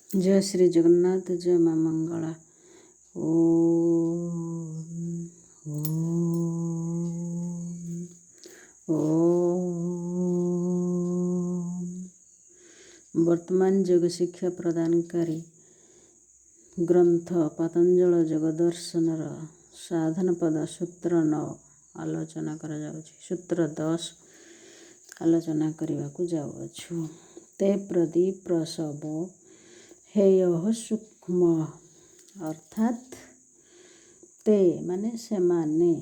जय श्री जगन्नाथ, जय माँ मंगला। ओम ओम ओम। वर्तमान योग शिक्षा प्रदानकारी ग्रंथ पतंजल योग दर्शन साधन पद सूत्र 9 आलोचना करा जाउछि। सूत्र 10 आलोचना करने जाऊँ। ते प्रति प्रसव हेय सूक्ष्म अर्थात ते माने सेमाने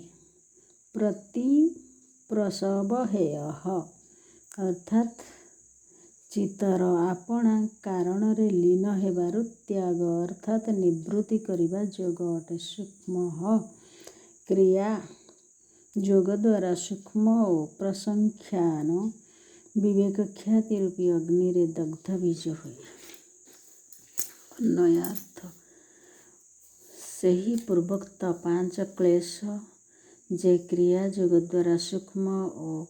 प्रति प्रसव हेय अर्थात चितर आपणा कारण रे लीन हेबारु त्याग अर्थात निवृत्ति करिबा योग अटे। सूक्ष्म क्रिया योग द्वारा सूक्ष्म और प्रसंख्यान विवेक ख्याति रूपी अग्नि रे दग्ध बीज हुए। अन्वयार्थ सही पूर्वोक्त 5 क्लेश जे क्रिया योग द्वारा सूक्ष्म और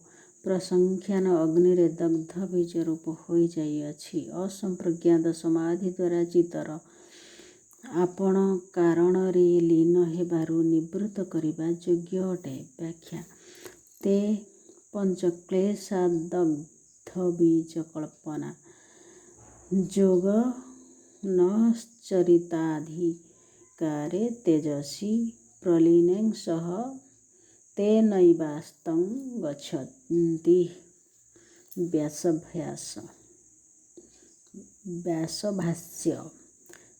प्रसंख्यान अग्नि रे दग्ध बीज रूप हो जाइछि। असंप्रज्ञात समाधि द्वारा चितर आपण कारण रे लीन हेबारु निवृत्त करिबा योग्य अटे। व्याख्या ते पंचक्लेशा दग्ध बीज कल्पना योग न चरिताधिकारे तेजसी प्रलीनेन सह ते नैवास्तं गच्छन्ति। व्यासभाष्य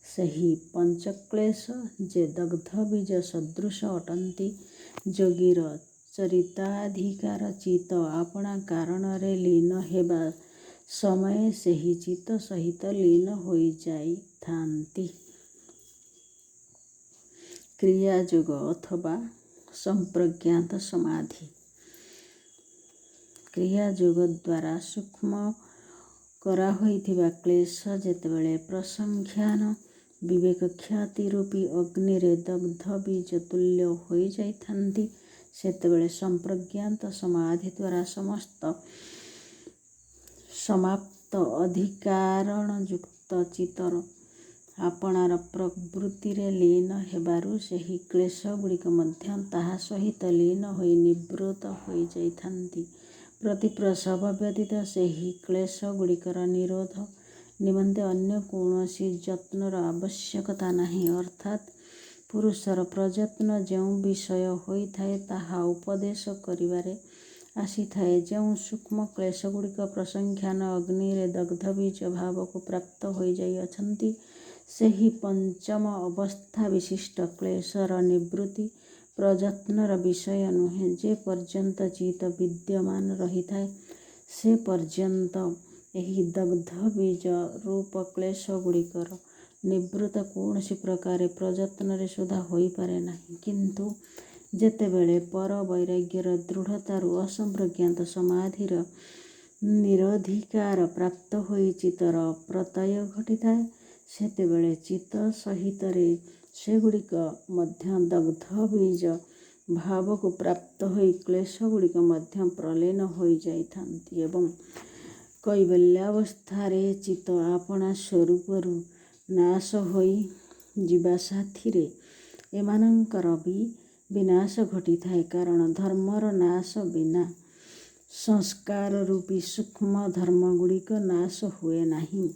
सही पंचक्लेश जे दग्ध बीज सदृश अटंती। योगीर चरिताधिकार चित्त आपणा कारण रे लीन हेबा समय सही चित्त सहित लीन हो जाइथांती। क्रिया योग अथवा संप्रज्ञात समाधि क्रिया योग द्वारा सूक्ष्म करा होइथिबा क्लेश जेतेबेले प्रसंख्यान विवेक ख्याति रूपी अग्नि रे दग्ध बीज तुल्य हो जाइथांती सेतेबेले संप्रज्ञात समाधि द्वारा समस्त समाप्त अधिकारण युक्त चितर आपणार प्रवृत्ति रे लीन हेबारु सेही क्लेश गुड़िक मध्य ताहा सहित लीन होई निवृत्त हो जाइथांती। प्रति प्रसव व्यतीत सेही क्लेश गुड़िकर निरोध निमंते अन्य कौनसी यत्नर आवश्यकता नहीं। अर्थात पुरुषर प्रयत्न जेउ विषय होइथाए ताहा उपदेश करिबारे आसीथाए। जेउ सूक्ष्म क्लेश गुड़िक प्रसंख्यान अग्नि रे दग्ध बीज भाव को प्राप्त हो जाइछन्ति सेही पंचम अवस्था विशिष्ट क्लेशर निवृत्ति प्रयत्नर विषय नुहे। जे पर्यंत चित्त विद्यमान रही थाए से पर्यंत एही दग्ध बीज रूप क्लेश गुड़िकर निवृत्त कौनसी प्रकार प्रयत्न रे सुधा होई पारे नहीं। किंतु जेतेबेले पर वैराग्यर दृढ़तारु असंप्रज्ञात समाधिर निरधिकार प्राप्त होई चितर प्रत्यय घटिथाए सेतेबेले चित्त सहित रे सेगुड़िक मध्य दग्ध बीज भाव को प्राप्त होई क्लेश गुड़िक मध्य प्रलीन हो जाइथांती एवं कैवल्यावस्थारे चित्त आपणा स्वरूपरु नाश होई जीवा साथिरे एमानंकर भी विनाश घटिथाए। कारण धर्मर नाश बिना संस्कार रूपी सूक्ष्म धर्म गुड़िक नाश हुए नहीं।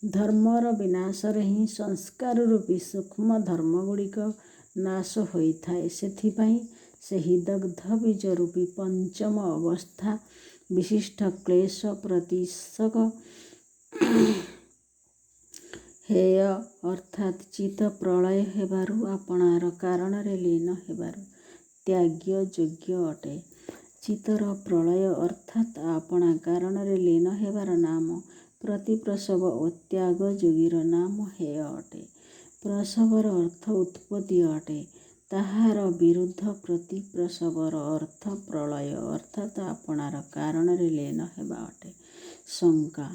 धर्मर विनाश रे ही संस्कार रूपी सूक्ष्म धर्म गुड़िक नाश होइथाए। सेथिपाई सेही दग्ध बीज रूपी पंचम अवस्था विशिष्ट क्लेश प्रतिशक हेय अर्थात चित्त प्रलय हेबारु आपणार कारण रे लीन हेबारु त्याग्य योग्य अटे। चित्तर प्रलय अर्थात आपणा कारण रे लीन हेबार नाम प्रति प्रसव और त्याग योगीर नाम हेय अटे। प्रसवर अर्थ उत्पत्ति अटे ताहार विरुद्ध प्रति प्रसवर अर्थ प्रलय अर्थात आपणार कारण रे लीन हेबा अटे। शंका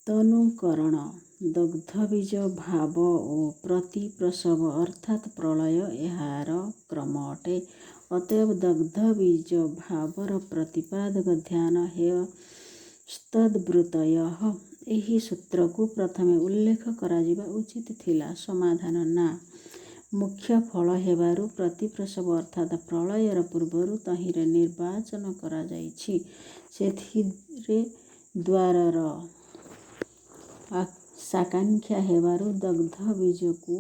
तनुकरण दग्ध बीज भाव और प्रति प्रसव अर्थात प्रलय एहार क्रम अटे। अतएव दग्ध बीज भावर प्रतिपादक ध्यान हेय तद्वृतयः ଏହି ସୂତ୍ରକୁ ପ୍ରଥମେ ଉଲ୍ଲେଖ କରାଯିବା ଉଚିତ ଥିଲା। ସମାଧାନ ନା, ମୁଖ୍ୟ ଫଳ ହେବାରୁ ପ୍ରତିପ୍ରସବ ଅର୍ଥାତ୍ ପ୍ରଳୟର ପୂର୍ବରୁ ତହିଁର ନିର୍ବାଚନ କରାଯାଇଛି। ସେଥିରେ ଦ୍ୱାରର ସାକାଂକ୍ଷା ହେବାରୁ ଦଗ୍ଧ ବୀଜକୁ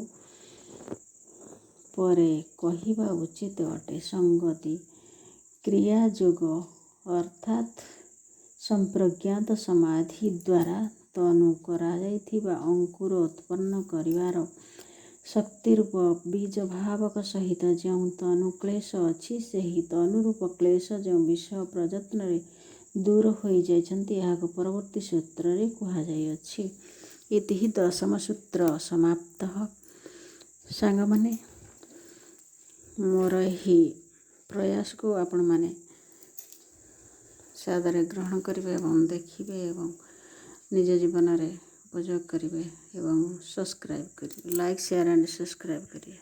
ପରେ କହିବା ଉଚିତ ଅଟେ। ସଙ୍ଗତି କ୍ରିୟାଯୋଗ ଅର୍ଥାତ୍ ସମ୍ପ୍ରଜ୍ଞାତ ସମାଧି ଦ୍ୱାରା ତନୁ କରାଯାଇଥିବା ଅଙ୍କୁର ଉତ୍ପନ୍ନ କରିବାର ଶକ୍ତିରୂପ ବୀଜଭାବକ ସହିତ ଯେଉଁ ତନୁକ୍ଳେଶ ଅଛି, ସେହି ତନୁରୂପ କ୍ଳେଶ ଯେଉଁ ବିଷୟ ପ୍ରଯତ୍ନରେ ଦୂର ହୋଇଯାଇଛନ୍ତି, ଏହାକୁ ପରବର୍ତ୍ତୀ ସୂତ୍ରରେ କୁହାଯାଇଅଛି। ଇତି ଦଶମ ସୂତ୍ର ସମାପ୍ତଃ। ସାଙ୍ଗମାନେ, ମୋର ଏହି ପ୍ରୟାସକୁ ଆପଣମାନେ ସାଦରେ ଗ୍ରହଣ କରିବେ ଏବଂ ଦେଖିବେ ଏବଂ ନିଜ ଜୀବନରେ ଉପଯୋଗ କରିବେ ଏବଂ ସବସ୍କ୍ରାଇବ୍ କରିବେ, ଲାଇକ୍, ସେୟାର ଆଣ୍ଡ ସବସ୍କ୍ରାଇବ୍ କରିବେ।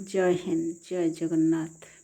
ଜୟ ହିନ୍ଦ, ଜୟ ଜଗନ୍ନାଥ।